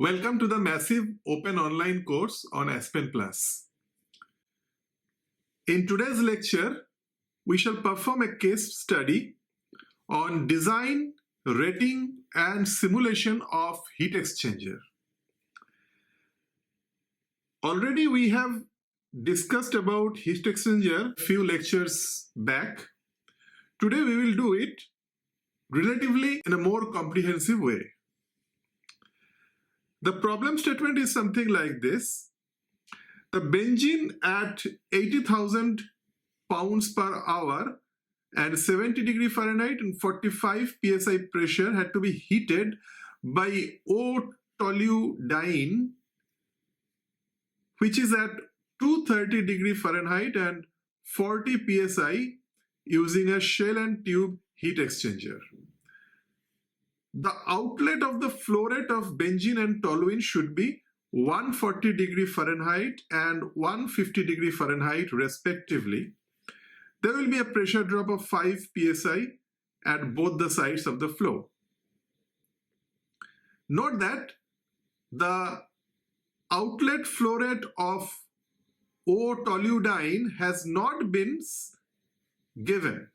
Welcome to the massive open online course on Aspen Plus. In today's lecture, we shall perform a case study on design, rating, and simulation of heat exchanger. Already we have discussed about heat exchanger a few lectures back. Today we will do it relatively in a more comprehensive way. The problem statement is something like this. The benzene at 80,000 pounds per hour and 70 degree Fahrenheit and 45 psi pressure had to be heated by O-toluidine, which is at 230 degree Fahrenheit and 40 psi using a shell and tube heat exchanger. The outlet of the flow rate of benzene and toluene should be 140 degree Fahrenheit and 150 degree Fahrenheit respectively. There will be a pressure drop of 5 psi at both the sides of the flow. Note that the outlet flow rate of O-toluidine has not been given.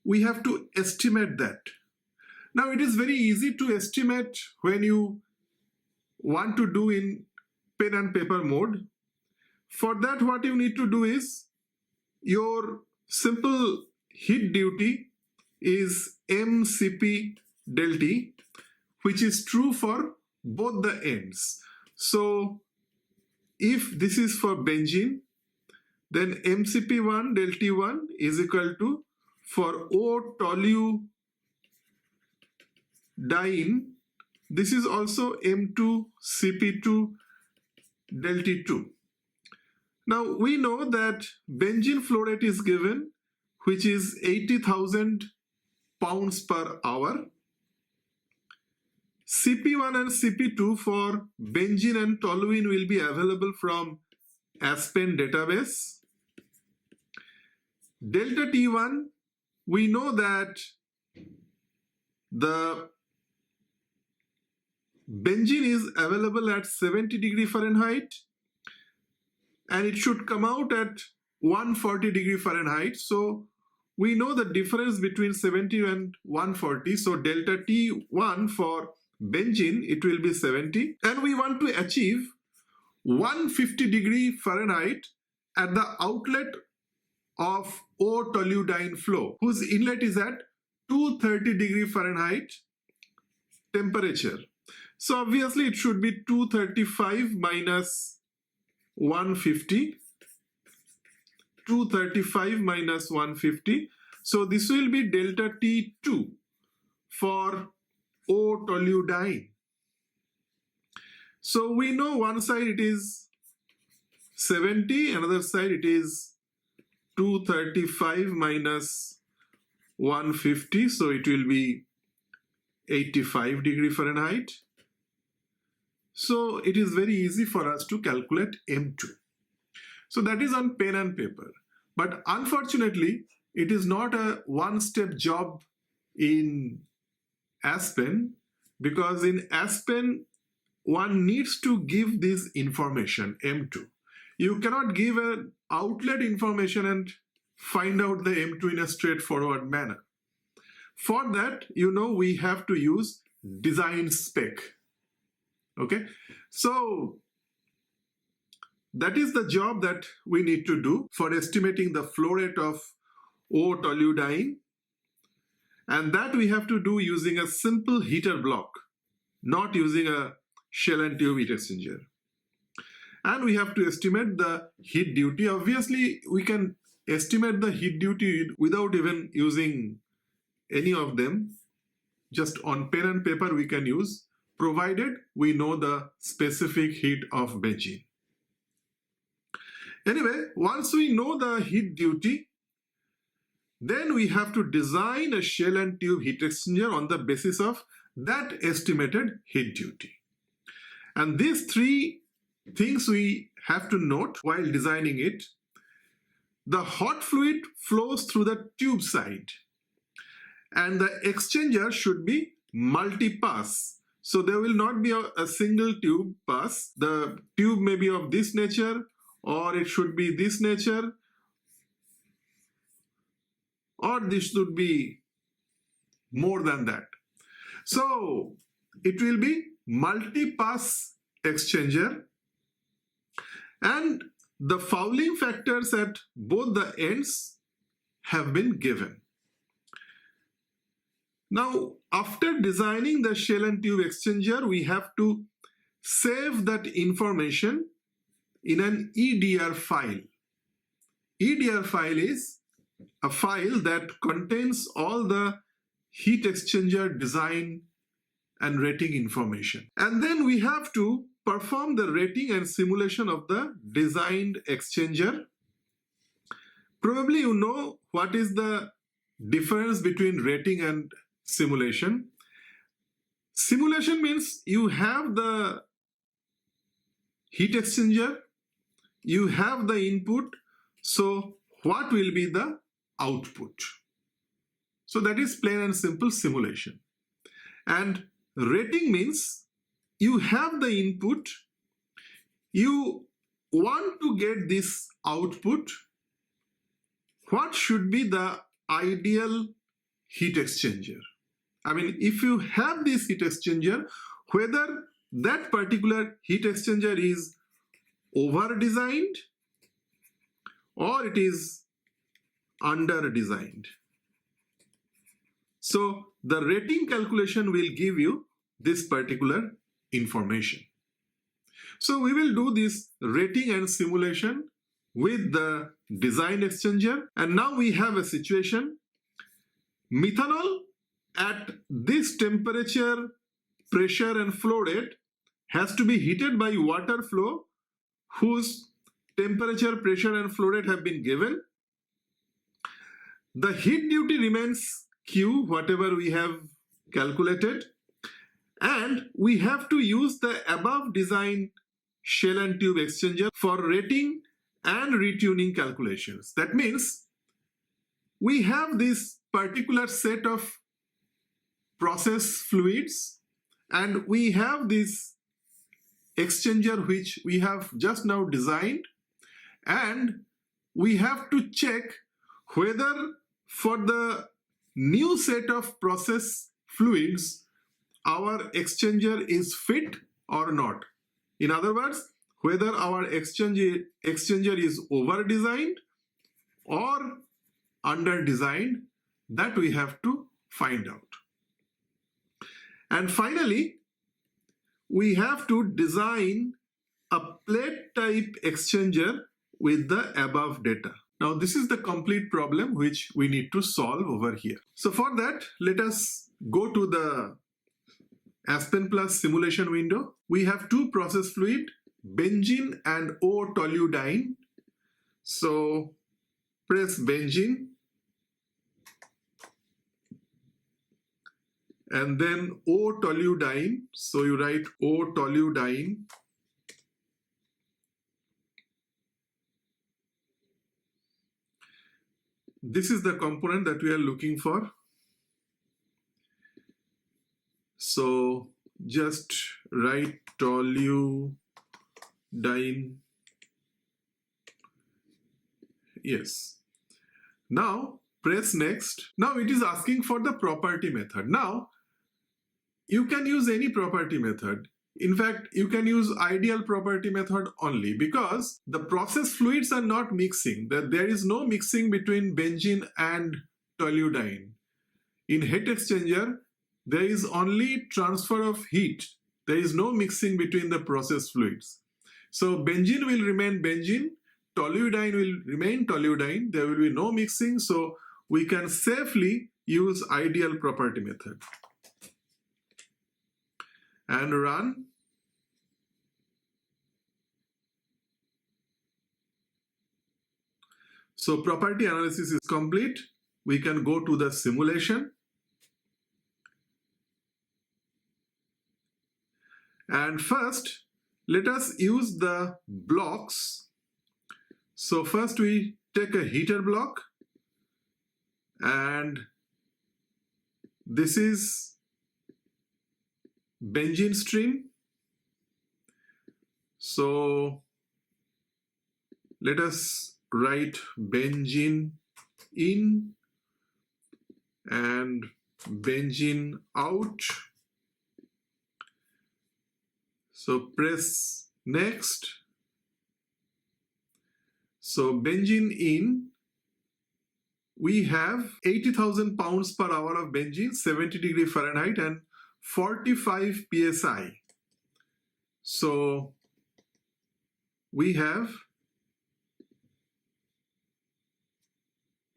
We have to estimate that. Now it is very easy to estimate when you want to do in pen and paper mode. For that, what you need to do is your simple heat duty is mCp del T, which is true for both the ends. So if this is for benzene, then mCp1 del T1 is equal to, for O-toluidine, this is also M2Cp2 del T2. Now we know that benzene flow rate is given, which is 80,000 pounds per hour. Cp1 and Cp2 for benzene and toluene will be available from Aspen database. Delta T1, we know that the benzene is available at 70 degree Fahrenheit and it should come out at 140 degree Fahrenheit. So we know the difference between 70 and 140. So delta T1 for benzene, it will be 70. And we want to achieve 150 degree Fahrenheit at the outlet of O-toluidine flow, whose inlet is at 230 degree Fahrenheit temperature. So obviously it should be 235 minus 150. 235 minus 150. So this will be delta T2 for O-toluidine. So we know one side it is 70, another side it is 235 minus 150. So it will be 85 degree Fahrenheit. So it is very easy for us to calculate M2. So that is on pen and paper. But unfortunately, it is not a one-step job in Aspen, because in Aspen, one needs to give this information, M2. You cannot give an outlet information and find out the M2 in a straightforward manner. For that, we have to use design spec. Okay, so that is the job that we need to do for estimating the flow rate of O-toluidine, and that we have to do using a simple heater block, not using a shell and tube heat exchanger. And we have to estimate the heat duty. Obviously, we can estimate the heat duty without even using any of them. Just on pen and paper we can use, provided we know the specific heat of benzene. Anyway, once we know the heat duty, then we have to design a shell and tube heat exchanger on the basis of that estimated heat duty. And these three things we have to note while designing it. The hot fluid flows through the tube side, and the exchanger should be multi-pass. So there will not be a single tube pass. The tube may be of this nature, or it should be this nature, or this should be more than that. So it will be multi-pass exchanger, and the fouling factors at both the ends have been given. Now, after designing the shell and tube exchanger, we have to save that information in an EDR file. EDR file is a file that contains all the heat exchanger design and rating information. And then we have to perform the rating and simulation of the designed exchanger. Probably you know what is the difference between rating and simulation. Simulation means you have the heat exchanger, you have the input, so what will be the output? So that is plain and simple simulation. And rating means you have the input, you want to get this output. What should be the ideal heat exchanger? I mean, if you have this heat exchanger, whether that particular heat exchanger is over-designed or it is under-designed. So the rating calculation will give you this particular information. So we will do this rating and simulation with the designed exchanger. And now we have a situation. Methanol at this temperature, pressure and flow rate has to be heated by water flow whose temperature, pressure and flow rate have been given. The heat duty remains Q, whatever we have calculated. And we have to use the above designed shell and tube exchanger for rating and retuning calculations. That means we have this particular set of process fluids and we have this exchanger which we have just now designed, and we have to check whether for the new set of process fluids our exchanger is fit or not. In other words, whether our exchanger is over-designed or under-designed, that we have to find out. And finally, we have to design a plate type exchanger with the above data. Now, this is the complete problem which we need to solve over here. So for that, let us go to the Aspen Plus simulation window. We have two process fluid, benzene and O-toluidine. So press benzene and then O-toluidine. So you write O-toluidine. This is the component that we are looking for. So just write toluidine. Yes. Now press next. Now it is asking for the property method. Now you can use any property method. In fact, you can use ideal property method only because the process fluids are not mixing. There is no mixing between benzene and toluidine. In heat exchanger, there is only transfer of heat. There is no mixing between the process fluids. So benzene will remain benzene, toluidine will remain toluidine. There will be no mixing. So we can safely use ideal property method. And run. So property analysis is complete. We can go to the simulation. And first, let us use the blocks. So first we take a heater block, and this is benzene stream. So let us write benzene in and benzene out. So press next. So benzene in, we have 80,000 pounds per hour of benzene, 70 degree Fahrenheit and 45 psi. So we have,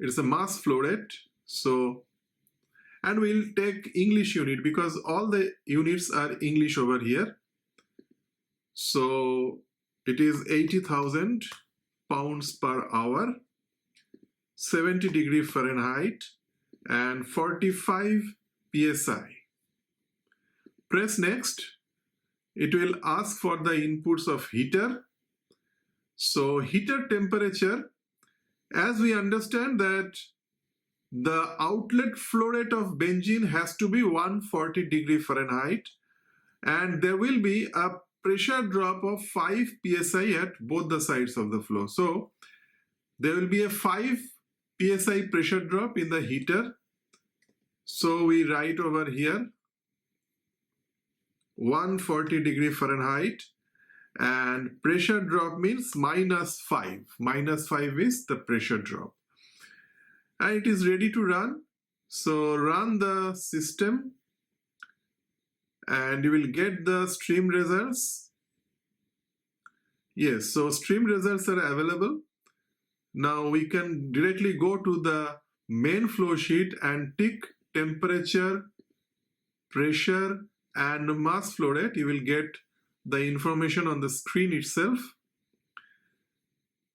it's a mass flow rate. So, and we'll take English unit because all the units are English over here. So it is 80,000 pounds per hour, 70 degree Fahrenheit and 45 psi. Press next. It will ask for the inputs of heater. So heater temperature, as we understand that the outlet flow rate of benzene has to be 140 degree Fahrenheit and there will be a pressure drop of 5 psi at both the sides of the flow. So there will be a 5 psi pressure drop in the heater. So we write over here 140 degree Fahrenheit and pressure drop means -5. -5 is the pressure drop. And it is ready to run. So run the system and you will get the stream results. Yes, so stream results are available. Now we can directly go to the main flow sheet and tick temperature, pressure and mass flow rate. You will get the information on the screen itself.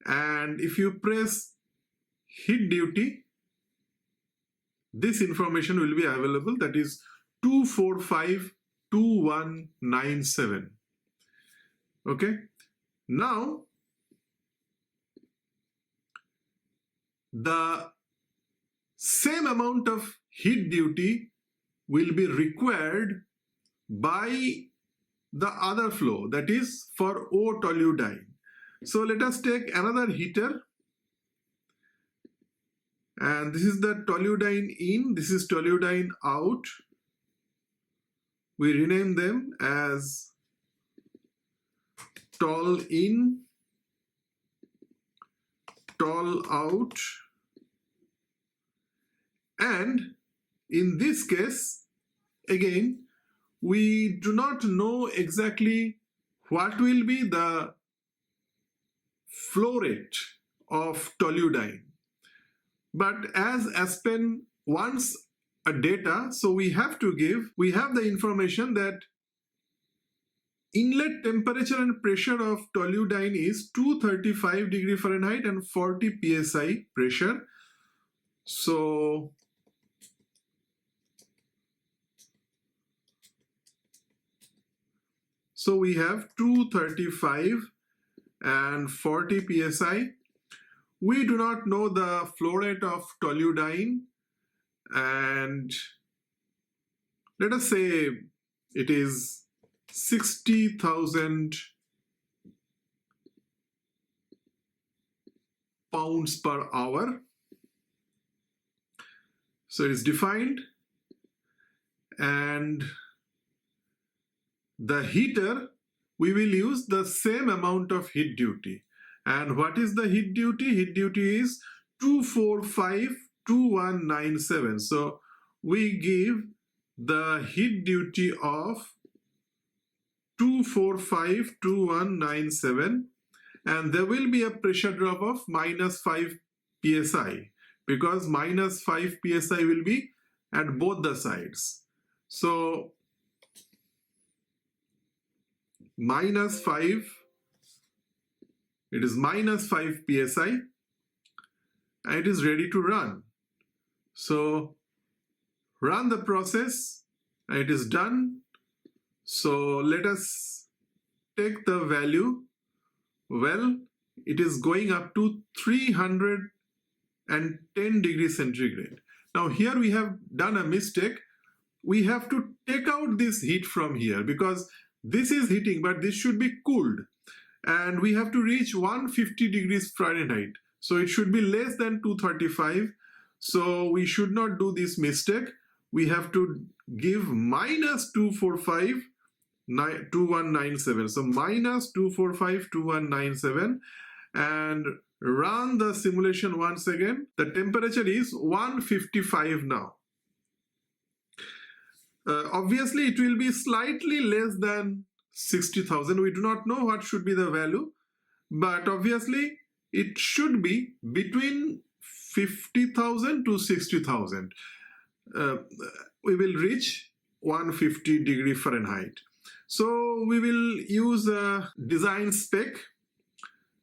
And if you press heat duty, this information will be available, that is 2452197. Okay, now the same amount of heat duty will be required by the other flow, that is for O-toluidine. So let us take another heater. And this is the toluidine in, this is toluidine out. We rename them as tol in, tol out. And in this case, again, we do not know exactly what will be the flow rate of toluidine. But as Aspen wants a data, so we have the information that inlet temperature and pressure of toluidine is 235 degree Fahrenheit and 40 psi pressure. So we have 235 and 40 psi. We do not know the flow rate of toluidine, and let us say it is 60,000 pounds per hour. So it is defined, and the heater, we will use the same amount of heat duty. And what is the heat duty? Heat duty is 2452197. So we give the heat duty of 2452197 and there will be a pressure drop of -5 psi because -5 psi will be at both the sides. So -5, it is -5 psi and it is ready to run. So run the process and it is done. So let us take the value. Well, it is going up to 310 degrees centigrade. Now here we have done a mistake. we have to take out this heat from here, because this is heating, but this should be cooled. And we have to reach 150 degrees Fahrenheit. So it should be less than 235. So we should not do this mistake. We have to give minus 245, 2197. So minus 245, 2197. And run the simulation once again. The temperature is 155 now. Obviously, it will be slightly less than 60,000. We do not know what should be the value, but obviously it should be between 50,000 to 60,000. We will reach 150 degree Fahrenheit. So we will use a design spec.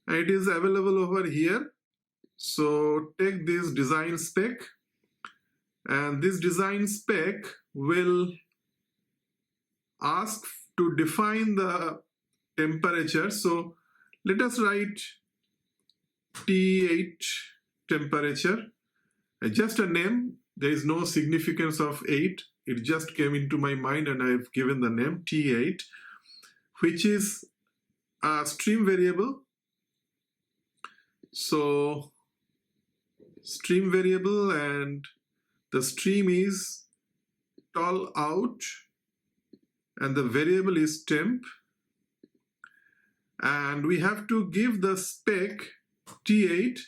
It is available over here. So take this design spec, and this design spec will ask to define the temperature. So let us write T8 temperature, just a name. There is no significance of 8. It just came into my mind and I've given the name T8, which is a stream variable. So stream variable, and the stream is tall out, and the variable is temp, and we have to give the spec T8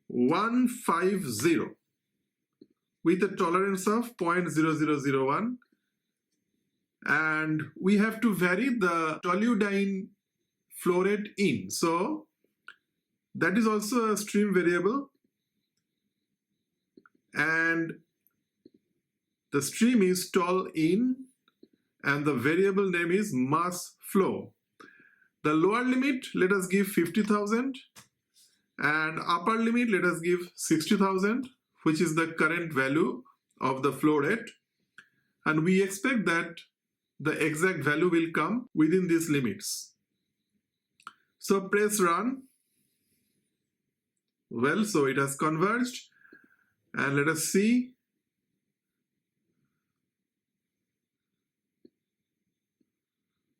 150 with a tolerance of 0.0001, and we have to vary the toluidine flow rate in. So that is also a stream variable, and the stream is tall in, and the variable name is mass flow. The lower limit, let us give 50,000, and upper limit, let us give 60,000, which is the current value of the flow rate. And we expect that the exact value will come within these limits. So press run. Well, so it has converged, and let us see.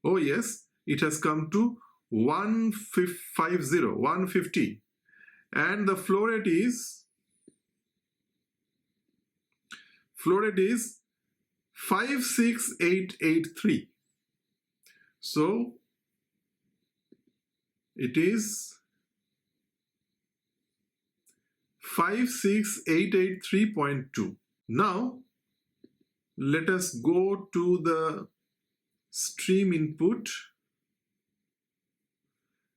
Oh yes, it has come to 150, and the flow rate is 56883. So it is 56883.2. Now let us go to the stream input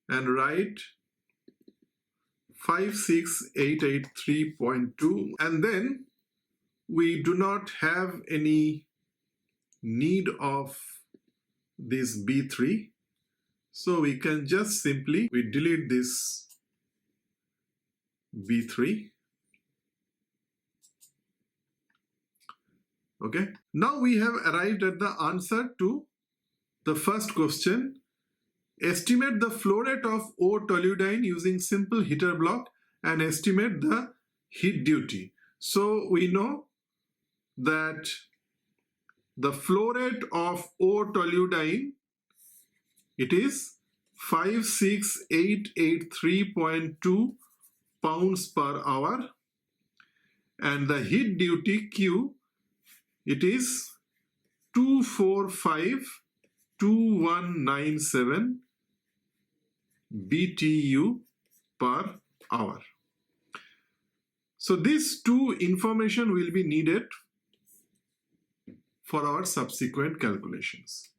and write 56883.2, and then we do not have any need of this B3, so we can just simply delete this B3. Okay, now we have arrived at the answer to the first question. Estimate the flow rate of O toluidine using simple heater block and estimate the heat duty. So we know that the flow rate of O toluidine, it is 56883.2 pounds per hour, and the heat duty Q, it is 2452197 BTU per hour. So these two information will be needed for our subsequent calculations.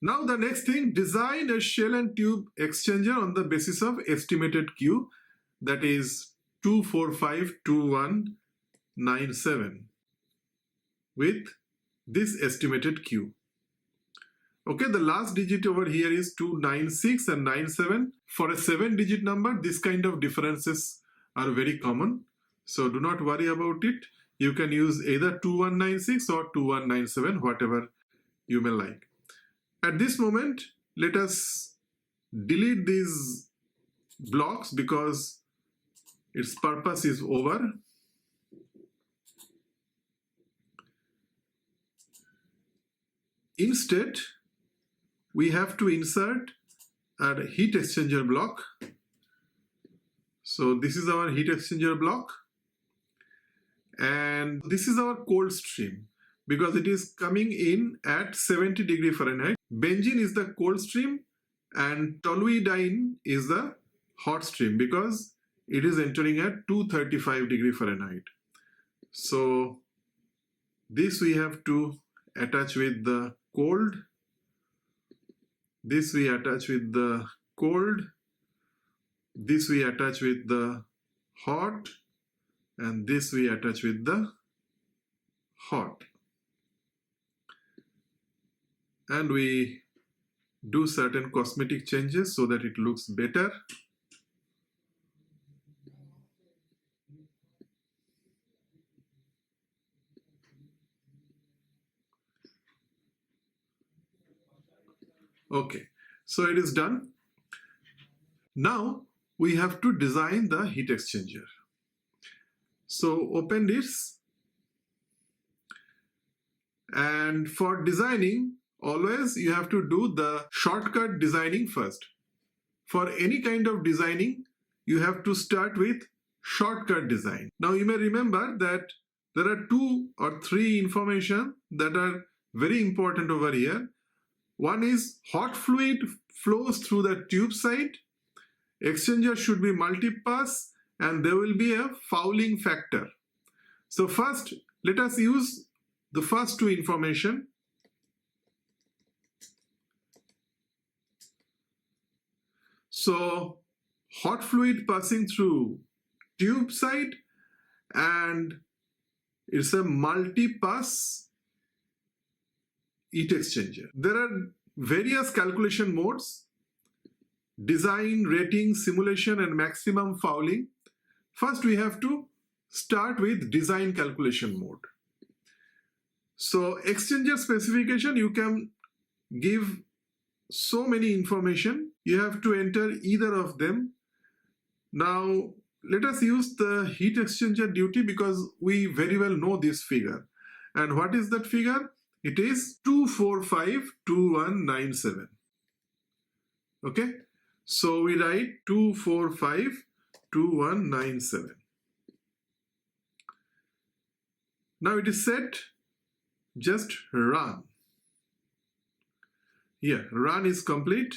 Now the next thing, design a shell and tube exchanger on the basis of estimated Q, that is 2452197 with this estimated Q. Okay, the last digit over here is 296 and 97. For a 7-digit number, this kind of differences are very common. So do not worry about it. You can use either 2196 or 2197, whatever you may like. At this moment, let us delete these blocks because its purpose is over. instead, we have to insert a heat exchanger block. So this is our heat exchanger block, and this is our cold stream because it is coming in at 70 degree Fahrenheit. Benzene is the cold stream and toluidine is the hot stream because it is entering at 235 degree Fahrenheit. So this we have to attach with the cold, this we attach with the cold, this we attach with the hot, and this we attach with the hot. And we do certain cosmetic changes so that it looks better. Okay, so it is done. Now we have to design the heat exchanger. So open this, and for designing, always you have to do the shortcut designing first. For any kind of designing, you have to start with shortcut design. Now you may remember that there are 2 or 3 information that are very important over here. One is hot fluid flows through the tube side, exchanger should be multi-pass, and there will be a fouling factor. So first, let us use the first 2 information. So hot fluid passing through tube side, and it's a multi-pass heat exchanger. There are various calculation modes: design, rating, simulation, and maximum fouling. First, we have to start with design calculation mode. So exchanger specification, you can give so many information. You have to enter either of them. Now, let us use the heat exchanger duty because we very well know this figure. And what is that figure? It is 2452197. Okay, so we write 2452197. Now it is set. Just run. Here, run is complete.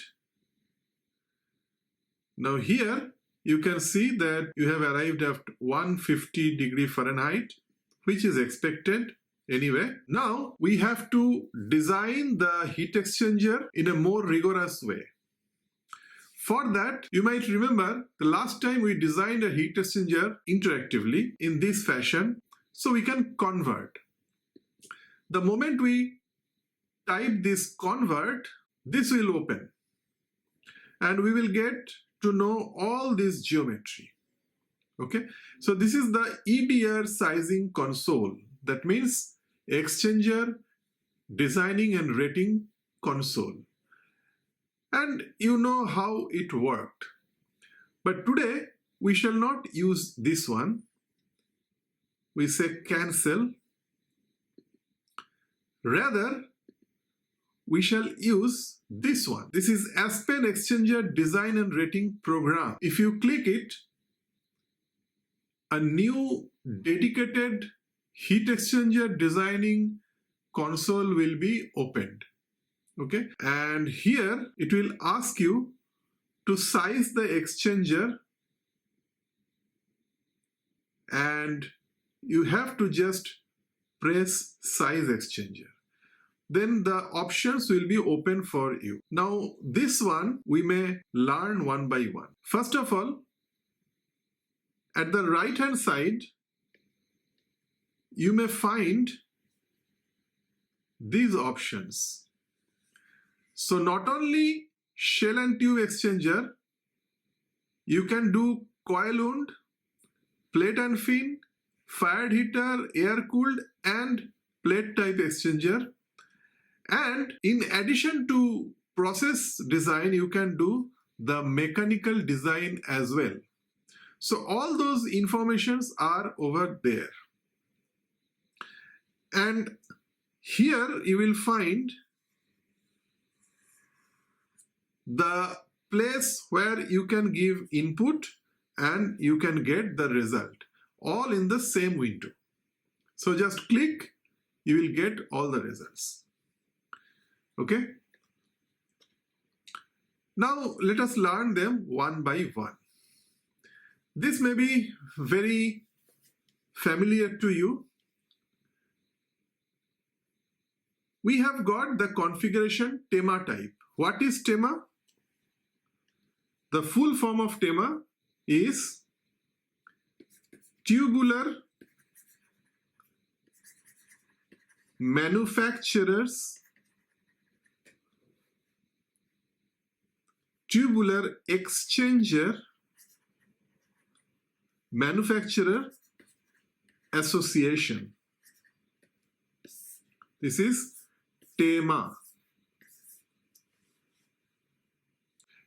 Now here you can see that you have arrived at 150 degree Fahrenheit, which is expected anyway. Now we have to design the heat exchanger in a more rigorous way. For that, you might remember the last time we designed a heat exchanger interactively in this fashion, so we can convert. The moment we type this convert, this will open and we will get to know all this geometry. Okay, so this is the Edr Sizing Console. That means exchanger designing and rating console. And you know how it worked. But today we shall not use this one. We say cancel. Rather, we shall use this one. This is Aspen Exchanger Design and Rating Program. If you click it, a new dedicated heat exchanger designing console will be opened. Okay, and here it will ask you to size the exchanger, and you have to just press size exchanger. Then the options will be open for you. Now this one we may learn one by one. First of all, at the right hand side you may find these options. So not only shell and tube exchanger, you can do coil wound, plate and fin, fired heater, air cooled, and plate type exchanger. And in addition to process design, you can do the mechanical design as well. So all those informations are over there. And here you will find the place where you can give input and you can get the result all in the same window. So just click, you will get all the results. Okay. Now let us learn them one by one. This may be very familiar to you. We have got the configuration tema type. What is tema? The full form of tema is tubular manufacturers tubular exchanger manufacturer association. This is tema.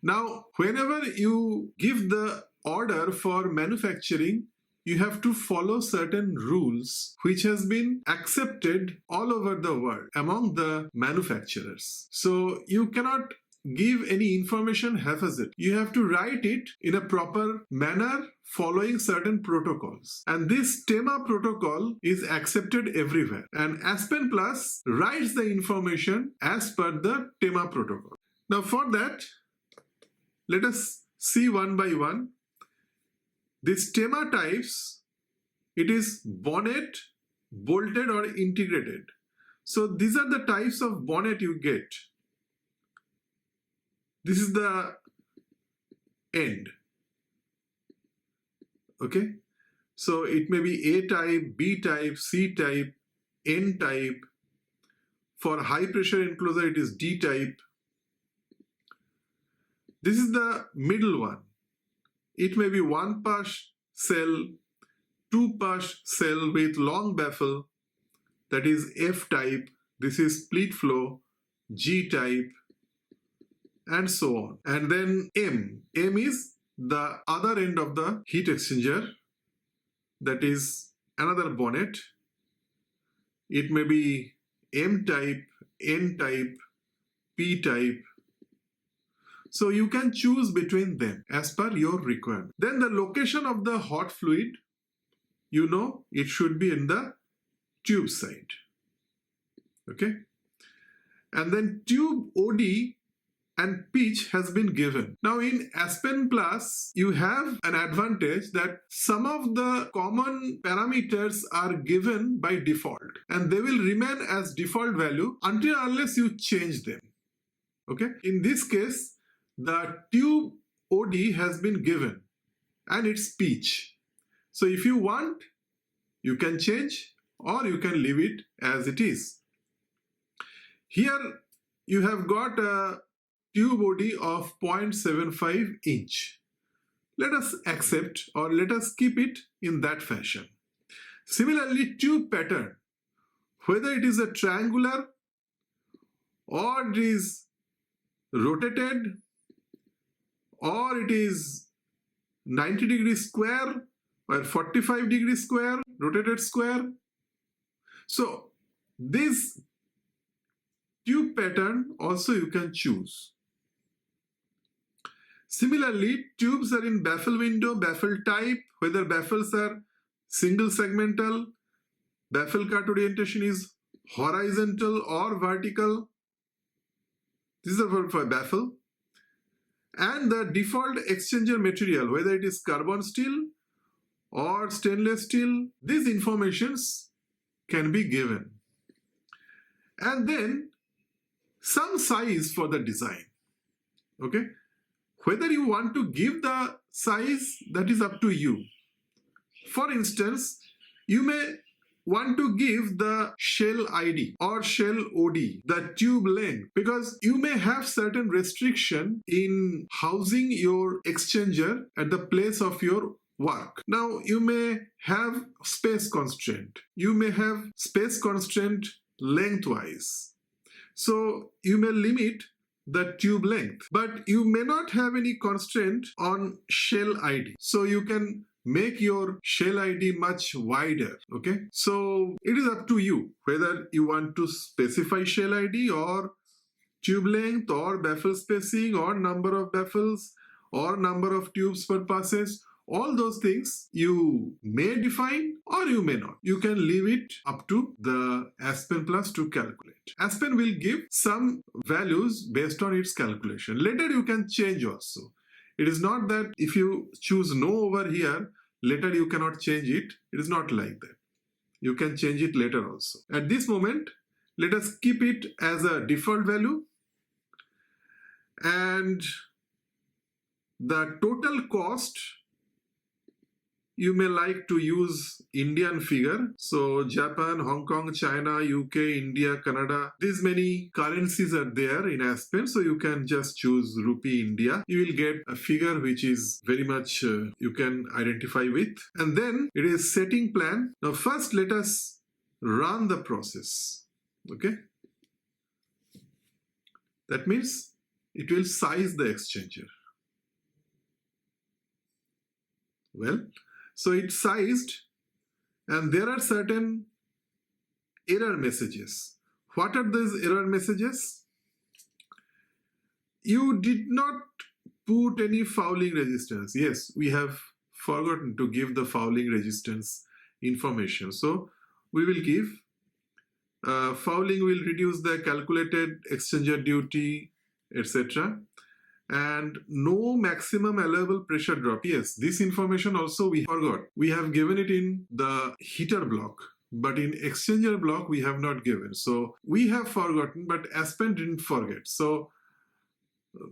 Now, whenever you give the order for manufacturing, you have to follow certain rules which has been accepted all over the world among the manufacturers. So you cannot give any information haphazard. You have to write it in a proper manner following certain protocols. And this tema protocol is accepted everywhere. And Aspen Plus writes the information as per the tema protocol. Now for that, let us see one by one. These tema types, it is bonnet, bolted or integrated. So these are the types of bonnet you get. This is the end. Okay. So it may be A type, B type, C type, N type. For high pressure enclosure, it is D type. This is the middle one. It may be 1-pass cell, 2-pass cell with long baffle, that is F type. This is split flow, G type, and so on. And then M. M is the other end of the heat exchanger, that is another bonnet. It may be M type, N type, P type. So you can choose between them as per your requirement. Then the location of the hot fluid, you know, it should be in the tube side. Okay. And then tube OD and pitch has been given. Now in Aspen Plus, you have an advantage that some of the common parameters are given by default and they will remain as default value until unless you change them. Okay. In this case, the tube OD has been given and it's pitch. So if you want, you can change or you can leave it as it is. Here you have got a tube OD of 0.75 inch. Let us accept or let us keep it in that fashion. Similarly, tube pattern, whether it is a triangular or it is rotated or it is 90-degree square or 45-degree square, rotated square. So this tube pattern also you can choose. Similarly, tubes are in baffle window, baffle type, whether baffles are single segmental, baffle cut orientation is horizontal or vertical. This is for baffle. And the default exchanger material, whether it is carbon steel or stainless steel, these informations can be given. And then some size for the design. Okay. Whether you want to give the size, that is up to you. For instance, you may want to give the shell ID or shell OD, the tube length, because you may have certain restriction in housing your exchanger at the place of your work. Now, you may have space constraint. You may have space constraint lengthwise. So you may limit the tube length, but you may not have any constraint on shell ID. So you can make your shell ID much wider. Okay. So it is up to you whether you want to specify shell ID or tube length or baffle spacing or number of baffles or number of tubes per passes. All those things you may define or you may not. You can leave it up to the Aspen Plus to calculate. Aspen will give some values based on its calculation. Later you can change also. It is not that if you choose no over here, later you cannot change it. It is not like that. You can change it later also. At this moment, let us keep it as a default value. And the total cost, you may like to use Indian figure. So Japan, Hong Kong, China, UK, India, Canada, these many currencies are there in Aspen. So you can just choose rupee India. You will get a figure which is very much you can identify with. And then it is setting plan. Now first let us run the process. Okay. That means it will size the exchanger. Well, so it's sized and there are certain error messages. What are those error messages? You did not put any fouling resistance. Yes, we have forgotten to give the fouling resistance information. So we will give fouling will reduce the calculated exchanger duty, etc. And no maximum allowable pressure drop. Yes, this information also we forgot. We have given it in the heater block, but in exchanger block we have not given. So we have forgotten, but Aspen didn't forget. So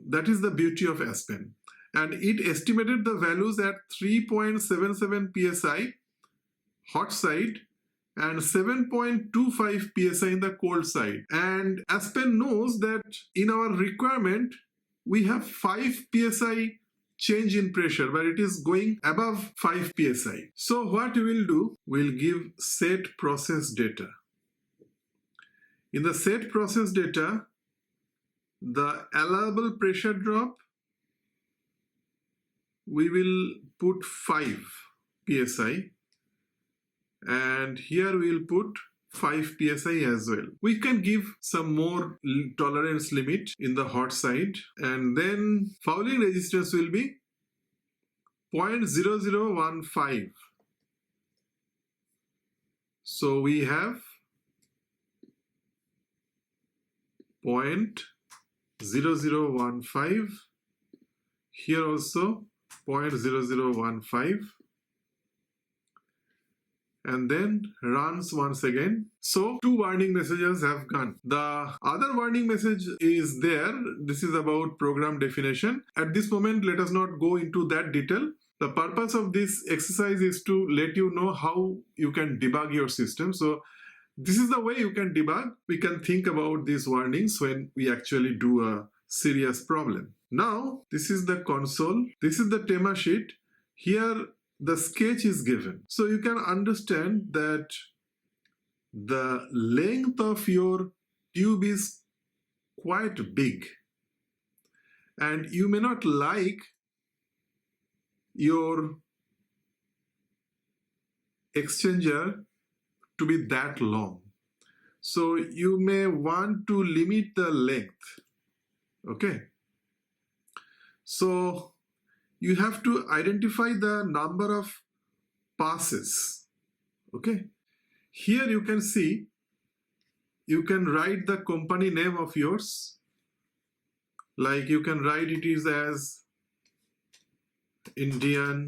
that is the beauty of Aspen. And it estimated the values at 3.77 psi hot side and 7.25 psi in the cold side. And Aspen knows that in our requirement we have 5 psi change in pressure, but it is going above 5 psi. So what we will do, we'll give set process data. In the set process data, the allowable pressure drop, we will put 5 psi, and here we will put 5 psi as well. We can give some more tolerance limit in the hot side, and then fouling resistance will be 0.0015. So we have 0.0015, here also 0.0015. And then runs once again. So 2 warning messages have gone. The other warning message is there. This is about program definition. At this moment, let us not go into that detail. The purpose of this exercise is to let you know how you can debug your system. So this is the way you can debug. We can think about these warnings when we actually do a serious problem. Now, this is the console. This is the tema sheet. Here, the sketch is given. So you can understand that the length of your tube is quite big. And you may not like your exchanger to be that long. So you may want to limit the length. Okay. So you have to identify the number of passes. Okay. Here you can see, you can write the company name of yours. Like you can write it is as Indian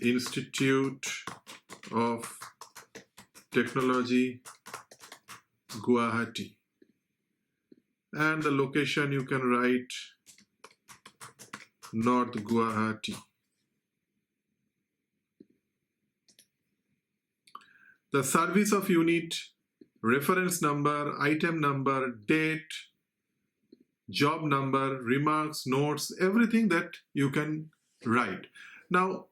Institute of Technology, Guwahati. And the location you can write North Guwahati. The service of unit, reference number, item number, date, job number, remarks, notes, everything that you can write. Now,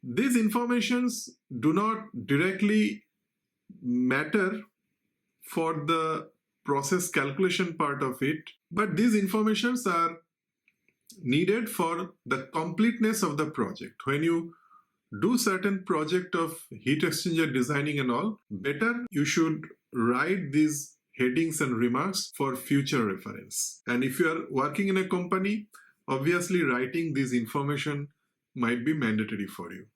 these informations do not directly matter for the process calculation part of it, but these informations are needed for the completeness of the project. When you do certain project of heat exchanger designing and all, better you should write these headings and remarks for future reference. And if you are working in a company, obviously writing this information might be mandatory for you.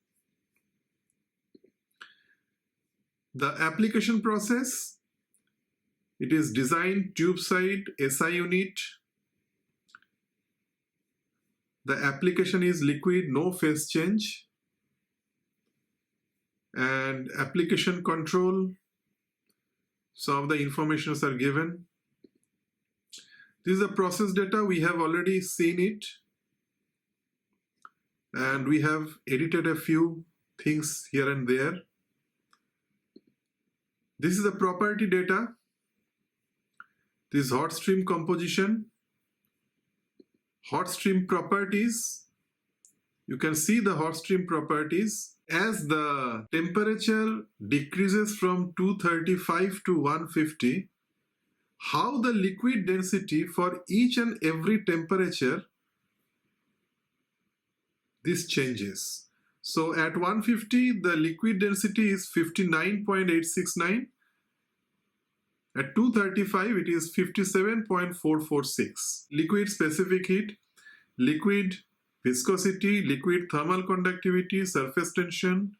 The application process, it is design, tube side, SI unit. The application is liquid, no phase change. And application control, some of the informations are given. This is the process data, we have already seen it. And we have edited a few things here and there. This is the property data. This is hot stream composition. Hot stream properties. You can see the hot stream properties. As the temperature decreases from 235 to 150, how the liquid density for each and every temperature, this changes. So at 150, the liquid density is 59.869. At 235, it is 57.446. Liquid specific heat, liquid viscosity, liquid thermal conductivity, surface tension.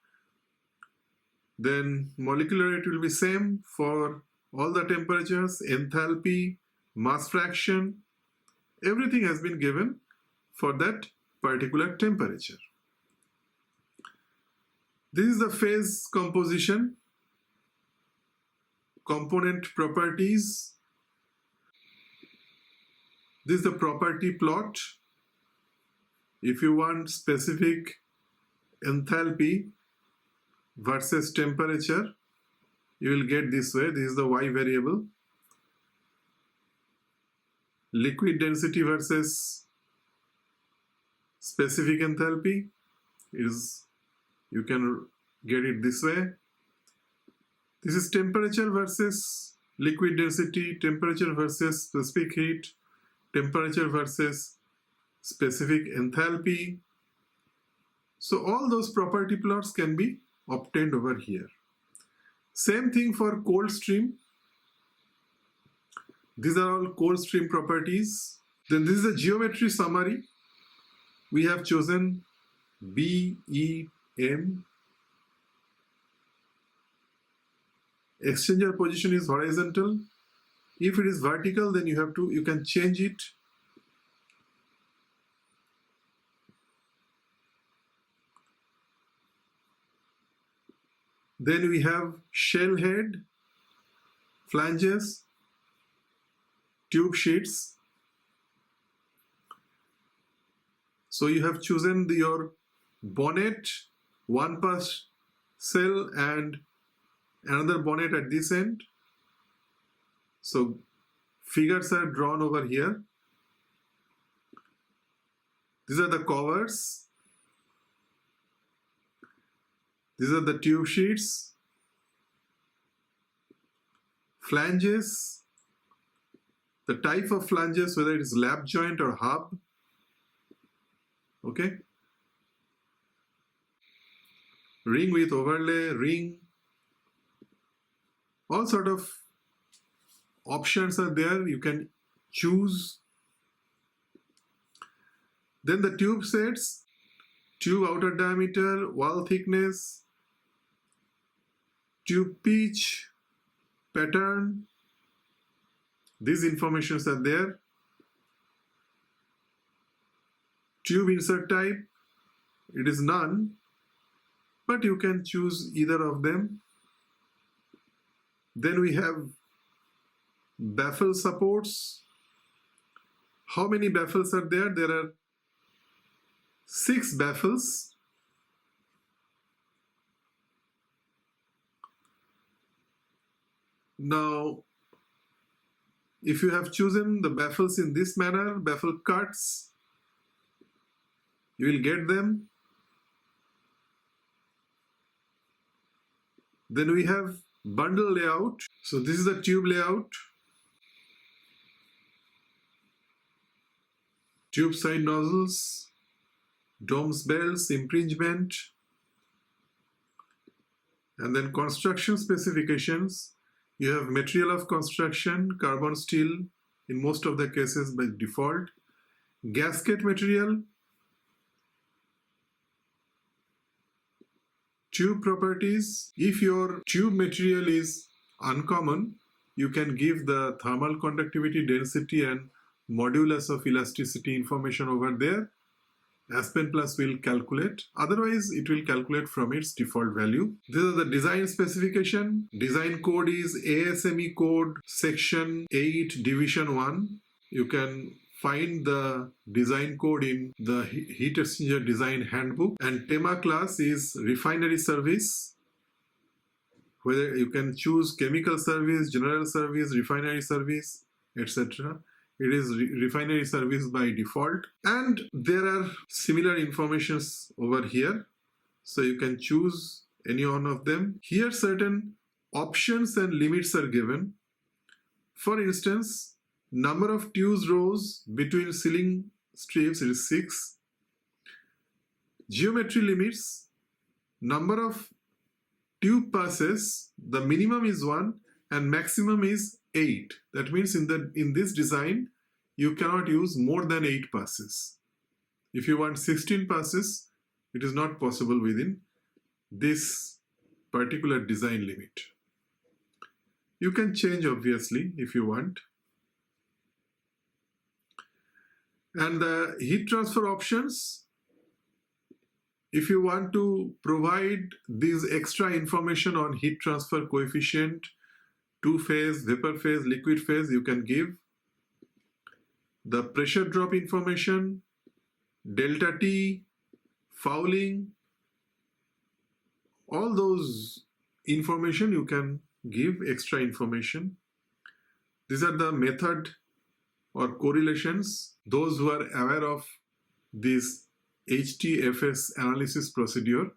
Then molecular rate will be same for all the temperatures, enthalpy, mass fraction. Everything has been given for that particular temperature. This is the phase composition, component properties. This is the property plot. If you want specific enthalpy versus temperature, you will get this way. This is the Y variable. Liquid density versus specific enthalpy is, you can get it this way. This is temperature versus liquid density, temperature versus specific heat, temperature versus specific enthalpy. So all those property plots can be obtained over here. Same thing for cold stream. These are all cold stream properties. Then this is a geometry summary. We have chosen BEM. Exchanger position is horizontal. If it is vertical, then you can change it. Then we have shell head, flanges, tube sheets. So you have chosen your bonnet, one pass cell and another bonnet at this end. So figures are drawn over here. These are the covers. These are the tube sheets. Flanges. The type of flanges, whether it is lap joint or hub. Okay. Ring with overlay, ring. All sort of options are there. You can choose. Then the tube sets, tube outer diameter, wall thickness, tube pitch, pattern. These informations are there. Tube insert type, it is none, but you can choose either of them. Then we have baffle supports. How many baffles are there? There are 6 baffles. Now, if you have chosen the baffles in this manner, baffle cuts, you will get them. Then we have bundle layout. So this is the tube layout. Tube side nozzles, domes belts, impingement, and then construction specifications. You have material of construction, carbon steel in most of the cases by default. Gasket material, tube properties. If your tube material is uncommon, you can give the thermal conductivity, density and modulus of elasticity information over there. Aspen Plus will calculate. Otherwise, it will calculate from its default value. This is the design specification. Design code is ASME code section 8 division 1. You can find the design code in the heat exchanger design handbook. And tema class is refinery service. Whether you can choose chemical service, general service, refinery service, etc. It is refinery service by default, and there are similar informations over here, so you can choose any one of them. Here certain options and limits are given. For instance, number of tubes rows between sealing strips is 6. Geometry limits, number of tube passes, the minimum is 1 and maximum is 8. That means in this design, you cannot use more than 8 passes. If you want 16 passes, it is not possible within this particular design limit. You can change obviously if you want. And the heat transfer options, if you want to provide this extra information on heat transfer coefficient, two-phase, vapor phase, liquid phase, you can give. The pressure drop information, delta T, fouling, all those information you can give extra information. These are the method or correlations. Those who are aware of this HTFS analysis procedure,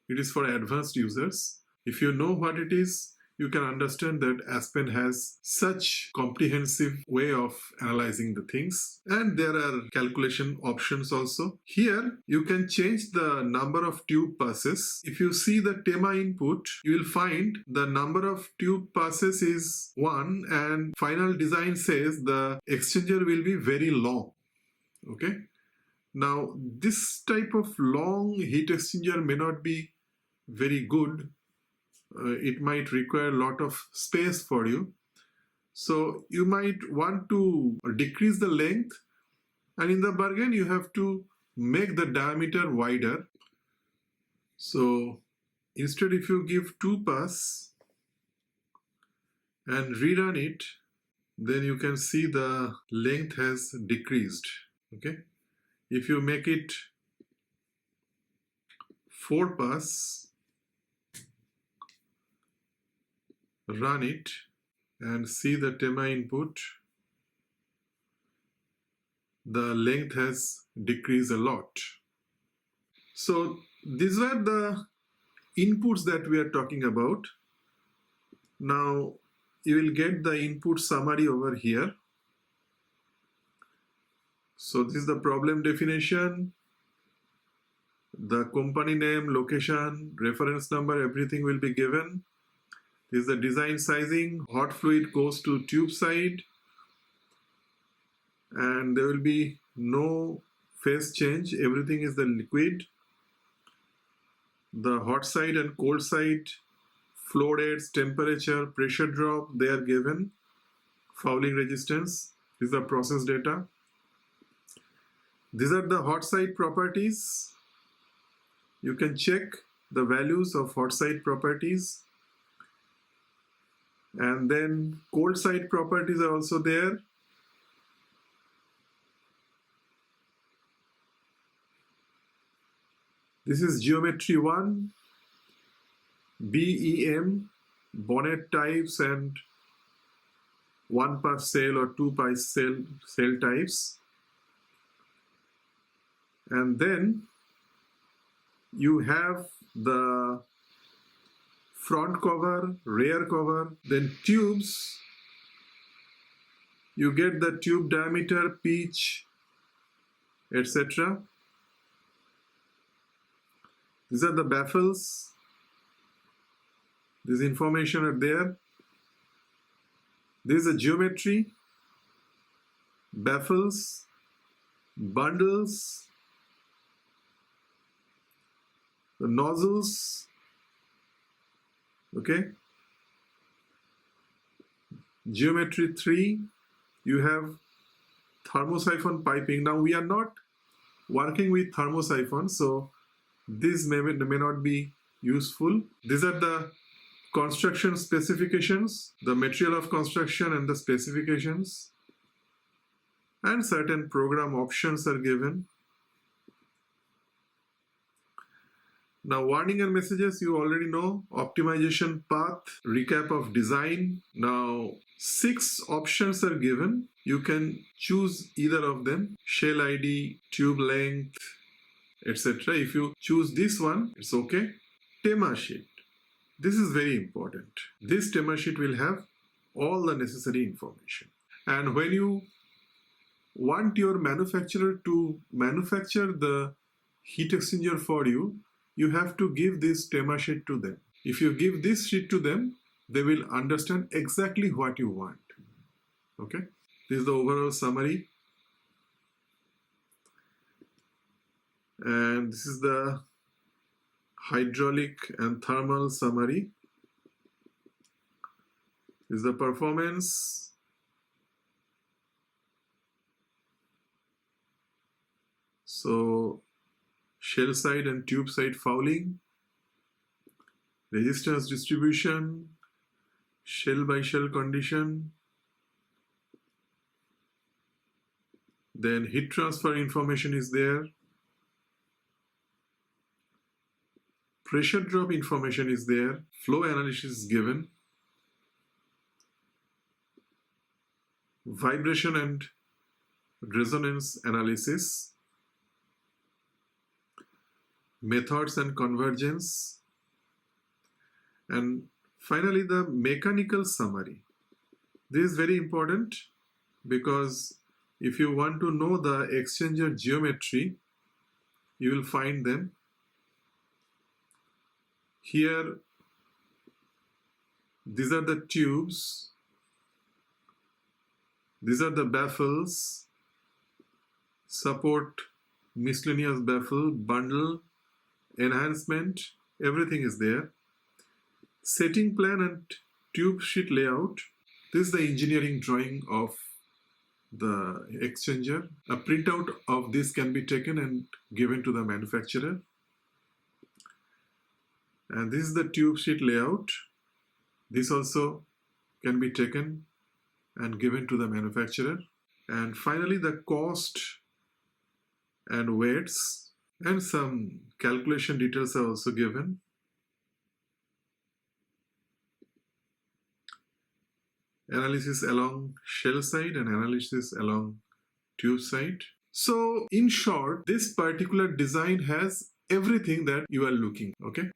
it is for advanced users. If you know what it is, you can understand that Aspen has such comprehensive way of analyzing the things. And there are calculation options also. Here, you can change the number of tube passes. If you see the tema input, you will find the number of tube passes is 1 and final design says the exchanger will be very long. Okay. Now, this type of long heat exchanger may not be very good. It might require a lot of space for you. So you might want to decrease the length, and in the bargain you have to make the diameter wider. So instead, if you give 2 pass and rerun it, then you can see the length has decreased. Okay. If you make it 4 pass, run it and see the tema input, the length has decreased a lot. So these were the inputs that we are talking about. Now you will get the input summary over here. So this is the problem definition, the company name, location, reference number, everything will be given. This is the design sizing. Hot fluid goes to tube side and there will be no phase change. Everything is the liquid. The hot side and cold side, flow rates, temperature, pressure drop, they are given. Fouling resistance, this is the process data. These are the hot side properties. You can check the values of hot side properties. And then cold side properties are also there. This is geometry 1, BEM, bonnet types and 1 pass cell or 2 pass cell types. And then you have the front cover, rear cover, then tubes. You get the tube diameter, pitch, etc. These are the baffles. This information are there. There is a geometry, baffles, bundles, the nozzles, okay. Geometry 3, you have thermosiphon piping. Now we are not working with thermosiphon, so this may not be useful. These are the construction specifications, the material of construction and the specifications, and certain program options are given. Now, warning and messages, you already know. Optimization path, recap of design. Now, 6 options are given. You can choose either of them. Shell ID, tube length, etc. If you choose this one, it's okay. Tema sheet. This is very important. This tema sheet will have all the necessary information. And when you want your manufacturer to manufacture the heat exchanger for you, you have to give this tema sheet to them. If you give this sheet to them, they will understand exactly what you want. Okay? This is the overall summary. And this is the hydraulic and thermal summary. This is the performance. So, shell side and tube side fouling, resistance distribution, shell by shell condition, then heat transfer information is there, pressure drop information is there, flow analysis is given, vibration and resonance analysis, methods and convergence, and finally the mechanical summary. This is very important because if you want to know the exchanger geometry, you will find them here. These are the tubes, these are the baffles, support, miscellaneous baffle, bundle, enhancement, everything is there. Setting plan and tube sheet layout. This is the engineering drawing of the exchanger. A printout of this can be taken and given to the manufacturer. And this is the tube sheet layout. This also can be taken and given to the manufacturer. And finally, the cost and weights and some calculation details are also given. Analysis along shell side and analysis along tube side. So in short, this particular design has everything that you are looking, okay?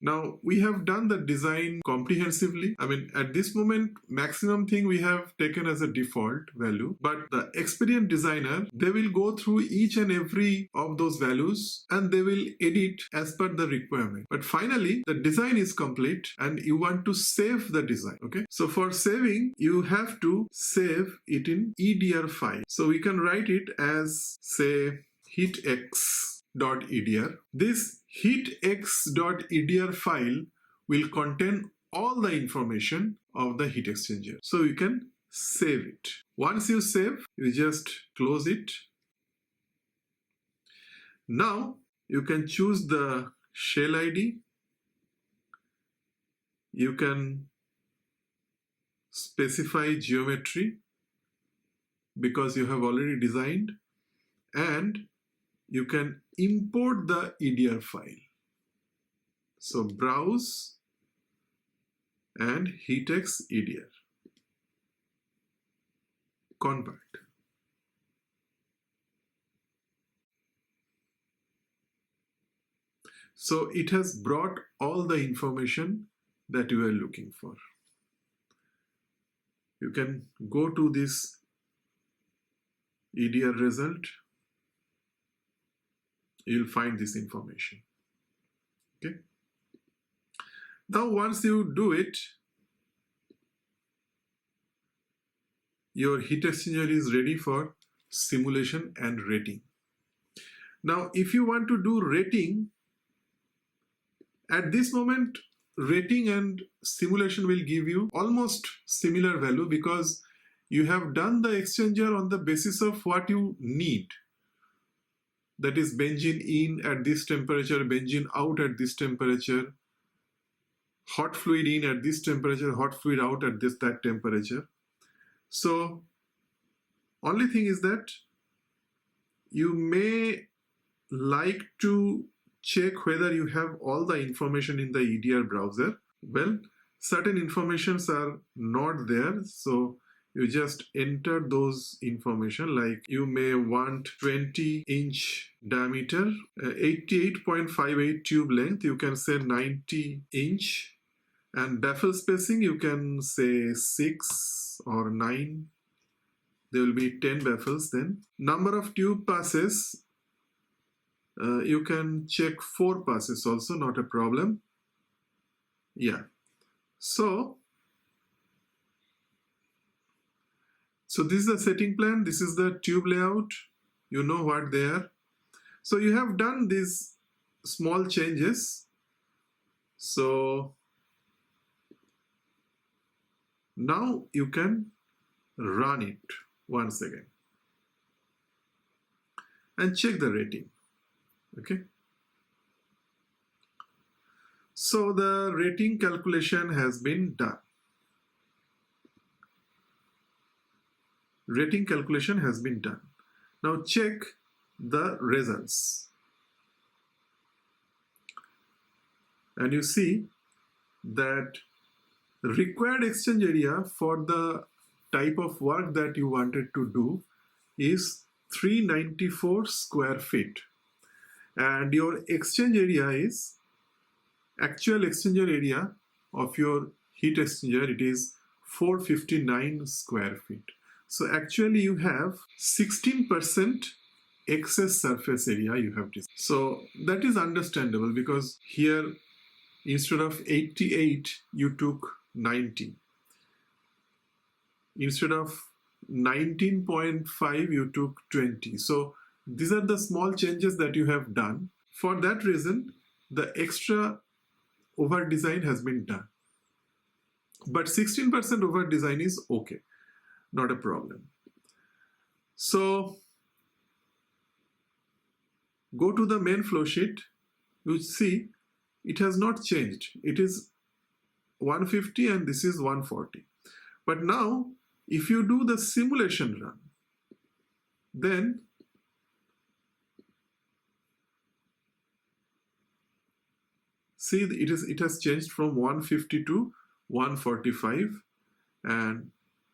Now, we have done the design comprehensively. I mean, at this moment, maximum thing we have taken as a default value, but the experienced designer, they will go through each and every of those values and they will edit as per the requirement. But finally, the design is complete and you want to save the design, okay? So for saving, you have to save it in EDR file. So we can write it as, say, heatx.edr. This heatx.edr file will contain all the information of the heat exchanger. So you can save it. Once you save, you just close it. Now you can choose the shell ID. You can specify geometry because you have already designed, and you can import the EDR file. So browse and heatx EDR. Convert. So it has brought all the information that you are looking for. You can go to this EDR result. You'll find this information. Okay. Now, once you do it, your heat exchanger is ready for simulation and rating. Now, if you want to do rating, at this moment, rating and simulation will give you almost similar value because you have done the exchanger on the basis of what you need. That is benzene in at this temperature, benzene out at this temperature, hot fluid in at this temperature, hot fluid out at that temperature. So only thing is that you may like to check whether you have all the information in the EDR browser. Well, certain informations are not there, so you just enter those information, like you may want 20-inch diameter, 88.58 tube length, you can say 90-inch, and baffle spacing you can say 6 or 9. There will be 10 baffles then. Number of tube passes, you can check 4 passes also, not a problem. Yeah. So this is the setting plan. This is the tube layout. You know what they are. So you have done these small changes. So now you can run it once again and check the rating. Okay. So the rating calculation has been done. Rating calculation has been done. Now check the results. And you see that required exchange area for the type of work that you wanted to do is 394 square feet. And your exchange area is, actual exchanger area of your heat exchanger, it is 459 square feet. So actually you have 16% excess surface area you have this. So that is understandable because here instead of 88 you took 90. Instead of 19.5 you took 20. So these are the small changes that you have done. For that reason, the extra over design has been done. But 16% over design is okay, not a problem. So go to the main flow sheet. You see it has not changed. It is 150 and this is 140. But now if you do the simulation run, then see it has changed from 150 to 145 and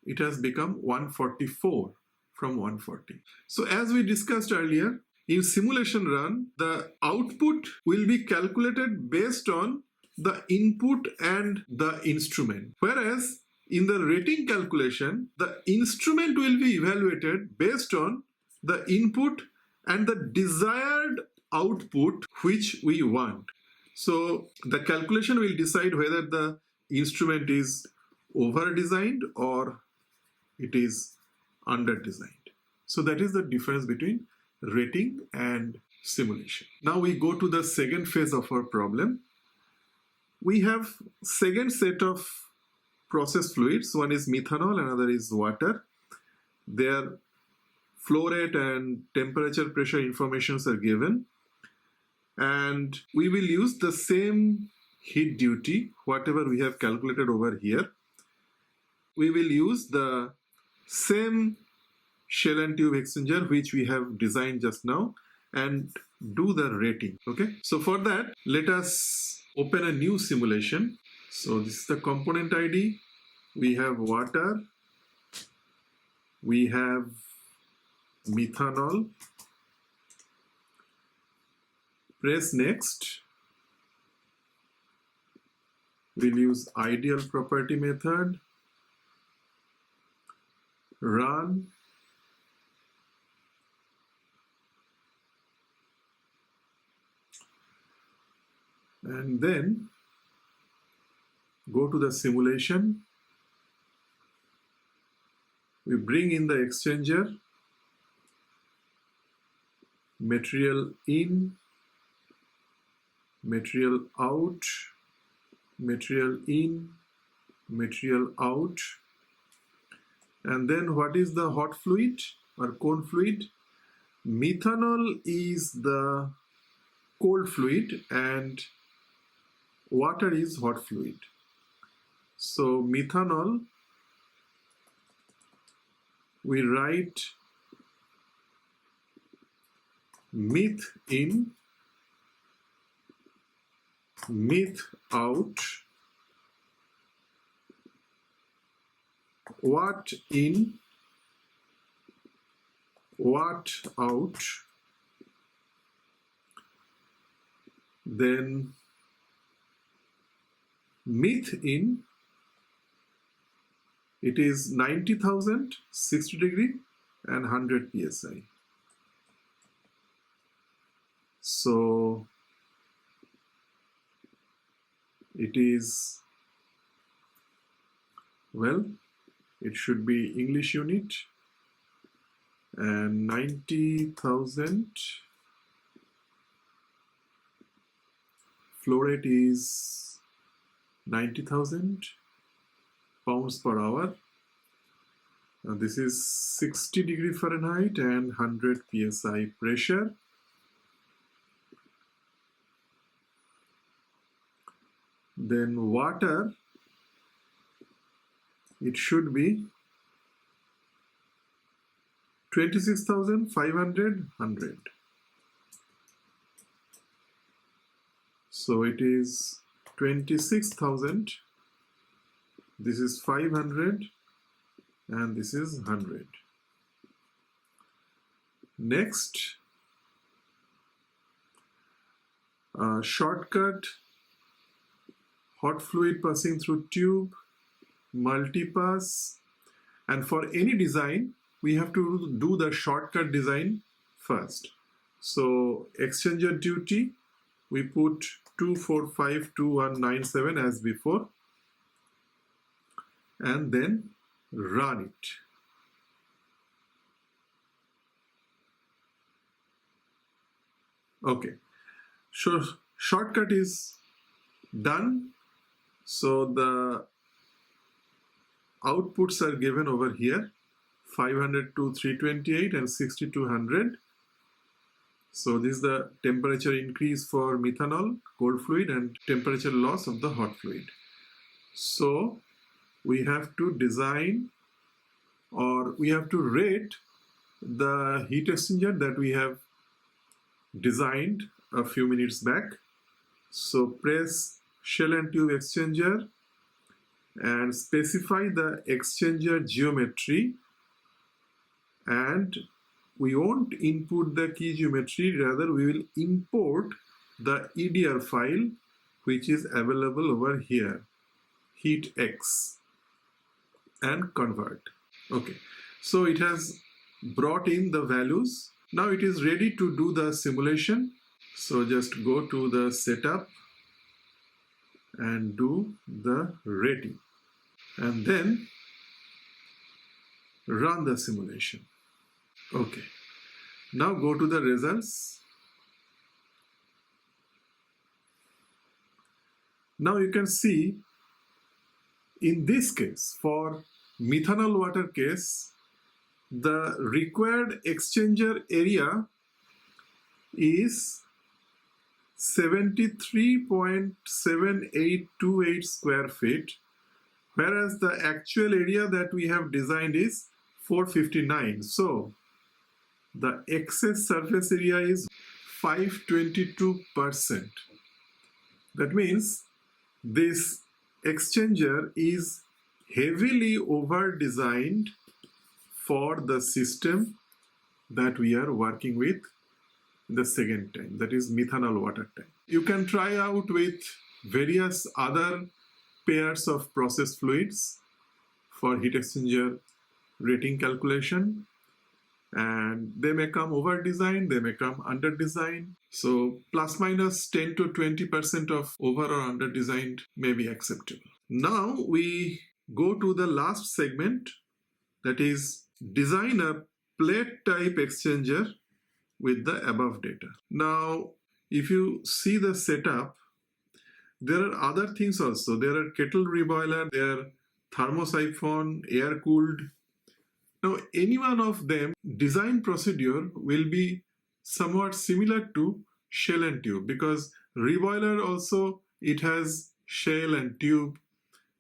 it has become 144 from 140. So as we discussed earlier, in simulation run, the output will be calculated based on the input and the instrument. Whereas in the rating calculation, the instrument will be evaluated based on the input and the desired output which we want. So the calculation will decide whether the instrument is over-designed or it is under-designed. So that is the difference between rating and simulation. Now we go to the second phase of our problem. We have second set of process fluids. One is methanol, another is water. Their flow rate and temperature pressure informations are given. And we will use the same heat duty, whatever we have calculated over here. We will use the same shell and tube exchanger which we have designed just now and do the rating. Okay, so for that, let us open a new simulation. So this is the component ID. We have water, we have methanol. Press next. We'll use ideal property method. Run. And then go to the simulation. We bring in the exchanger, material in, material out, material in, material out. And then what is the hot fluid or cold fluid? Methanol is the cold fluid and water is hot fluid. So methanol, we write meth in, meth out, watt in, watt out, then meth in, it is 90,000, 60 degree and 100 psi. So it is, well, it should be English unit, and 90,000 flow rate is 90,000 pounds per hour. This is 60 degree Fahrenheit and 100 psi pressure. Then water, it should be 26,500, 100. So it is 26,000, this is 500 and this is 100. Next, shortcut, hot fluid passing through tube, multipass, and for any design we have to do the shortcut design first. So exchanger duty, we put 2452197 as before and then run it. Okay, so shortcut is done. So the outputs are given over here, 500 to 328 and 60 to 100. So this is the temperature increase for methanol, cold fluid, and temperature loss of the hot fluid. So we have to design, or we have to rate the heat exchanger that we have designed a few minutes back. So press shell and tube exchanger and specify the exchanger geometry, and we won't input the key geometry, rather we will import the Edr file which is available over here, heatx, and convert. Okay, so it has brought in the values. Now it is ready to do the simulation. So just go to the setup and do the rating and then run the simulation. Okay, now go to the results. Now you can see in this case, for methanol water case, the required exchanger area is 73.7828 square feet, whereas the actual area that we have designed is 459. So the excess surface area is 522%. That means this exchanger is heavily over-designed for the system that we are working with the second time, that is methanol water tank. You can try out with various other pairs of process fluids for heat exchanger rating calculation, and they may come over designed, they may come under designed. So plus minus 10 to 20% of over or under designed may be acceptable. Now we go to the last segment, that is, design a plate type exchanger with the above data. Now, if you see the setup, there are other things also. There are kettle reboiler, there are thermosiphon, air cooled. Now, any one of them design procedure will be somewhat similar to shell and tube, because reboiler also, it has shell and tube.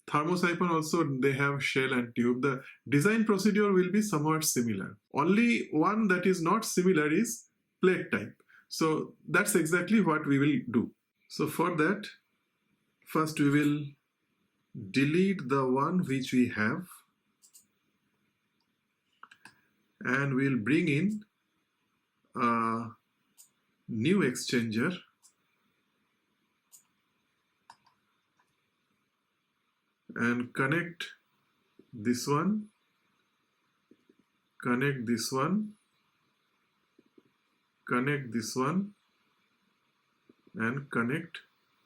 Thermosiphon also, they have shell and tube. The design procedure will be somewhat similar. Only one that is not similar is plate type. So that's exactly what we will do. So for that, first we will delete the one which we have, and we'll bring in a new exchanger, and connect this one, connect this one, connect this one, and connect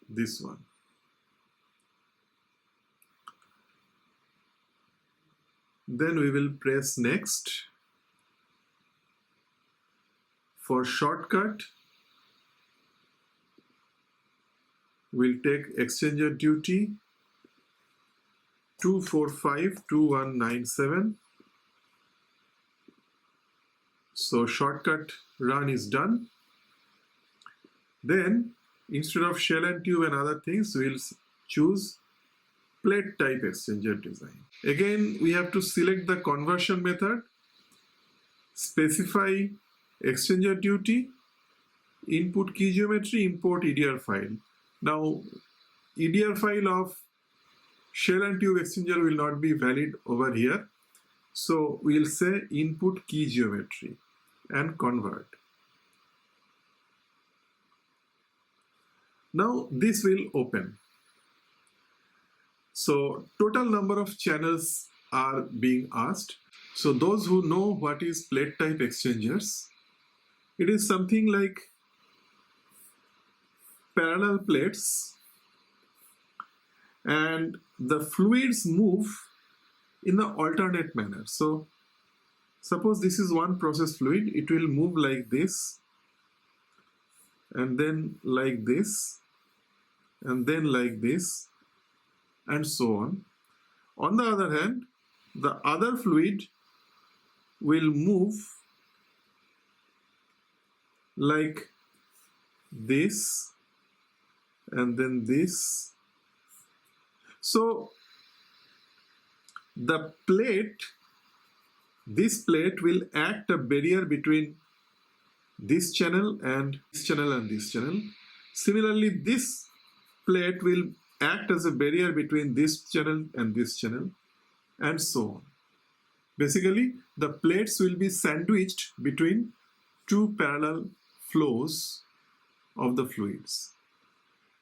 this one. Then we will press next. For shortcut, we'll take exchanger duty 2452197. So shortcut run is done. Then instead of shell and tube and other things, we'll choose plate type exchanger design. Again, we have to select the conversion method, specify exchanger duty, input key geometry, import Edr file. Now, Edr file of shell and tube exchanger will not be valid over here. So we'll say input key geometry and convert. Now this will open. So total number of channels are being asked. So those who know what is plate type exchangers, it is something like parallel plates, and the fluids move in the alternate manner. So suppose this is one process fluid, it will move like this, and then like this, and then like this, and so on. On the other hand, the other fluid will move like this, and then this. So the plate, this plate will act a barrier between this channel and this channel and this channel. Similarly, this plate will act as a barrier between this channel and this channel, and so on. Basically, the plates will be sandwiched between two parallel flows of the fluids,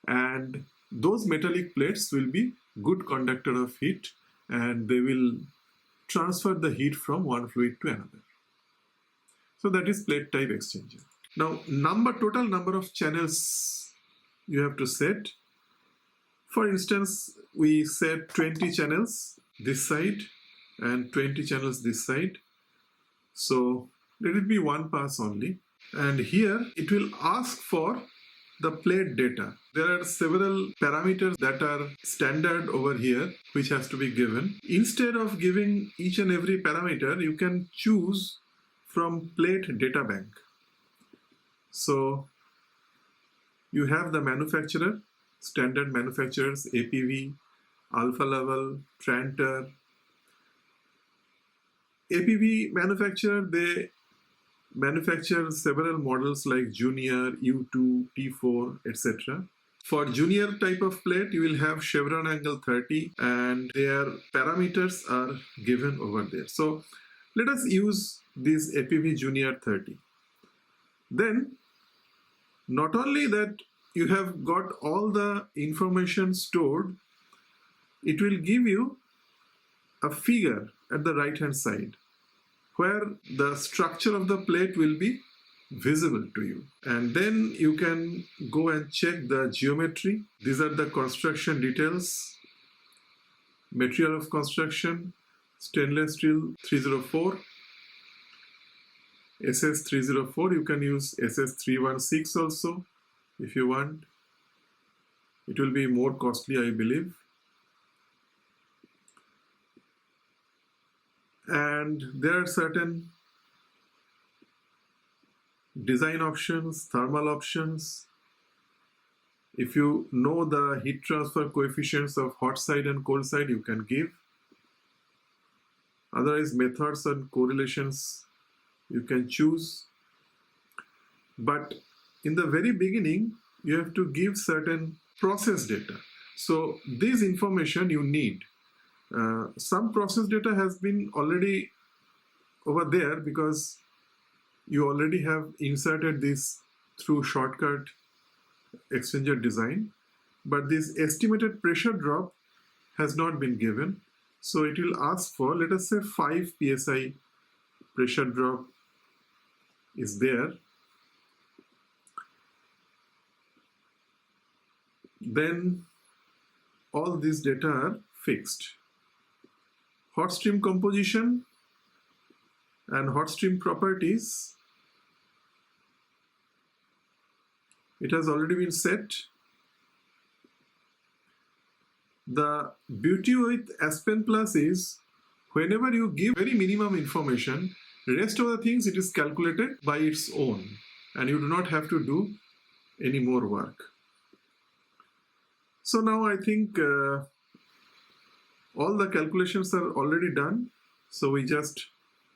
and those metallic plates will be good conductor of heat, and they will transfer the heat from one fluid to another. So that is plate type exchanger. Now, total number of channels you have to set. For instance, we set 20 channels this side and 20 channels this side. So let it be one pass only. And here it will ask for the plate data. There are several parameters that are standard over here which has to be given. Instead of giving each and every parameter, you can choose from plate data bank. So you have the manufacturer, standard manufacturers, APV, Alpha Level, Tranter. APV manufacturer, they manufacture several models like Junior, U2, T4, etc. For Junior type of plate, you will have chevron angle 30, and their parameters are given over there. So let us use this APV Junior 30. Then, not only that you have got all the information stored, it will give you a figure at the right hand side where the structure of the plate will be visible to you. And then you can go and check the geometry. These are the construction details, material of construction, stainless steel 304, SS304. You can use SS316 also if you want. It will be more costly, I believe. And there are certain design options, thermal options. If you know the heat transfer coefficients of hot side and cold side, you can give. Otherwise, methods and correlations you can choose. But in the very beginning, you have to give certain process data. So this information you need. Some process data has been already over there because you already have inserted this through shortcut exchanger design, but this estimated pressure drop has not been given. So it will ask for, let us say, 5 psi pressure drop is there. Then all these data are fixed. Hot stream composition and hot stream properties, it has already been set. The beauty with Aspen Plus is whenever you give very minimum information, rest of the things it is calculated by its own and you do not have to do any more work. So now I think all the calculations are already done. So we just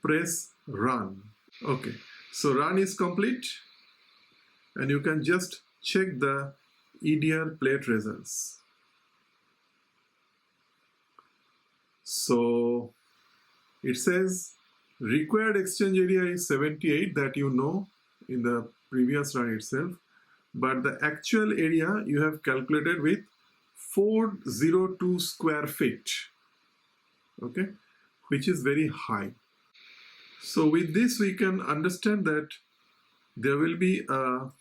press run. Okay, so run is complete and you can just check the Edr Plate Results. So it says required exchange area is 78, that you know in the previous run itself, but the actual area you have calculated with 402 square feet, okay, which is very high. So with this we can understand that there will be a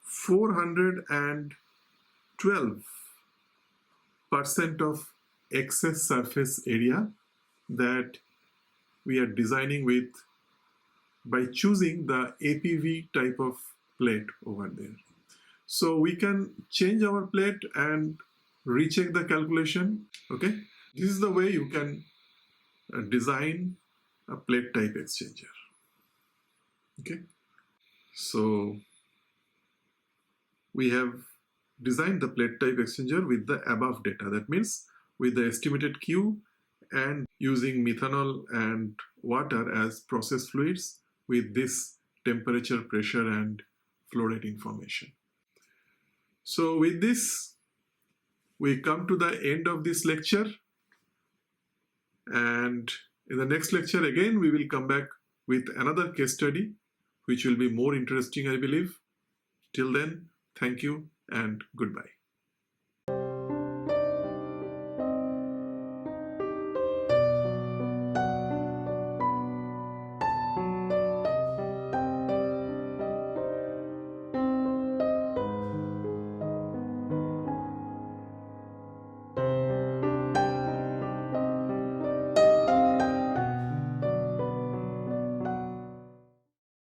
412% of excess surface area that we are designing with by choosing the APV type of plate over there. So we can change our plate and recheck the calculation. Okay, this is the way you can design a plate type exchanger. Okay, so we have designed the plate type exchanger with the above data. That means with the estimated Q and using methanol and water as process fluids with this temperature, pressure and flow rate information. So with this, we come to the end of this lecture, and in the next lecture again we will come back with another case study which will be more interesting, I believe. Till then, thank you and goodbye.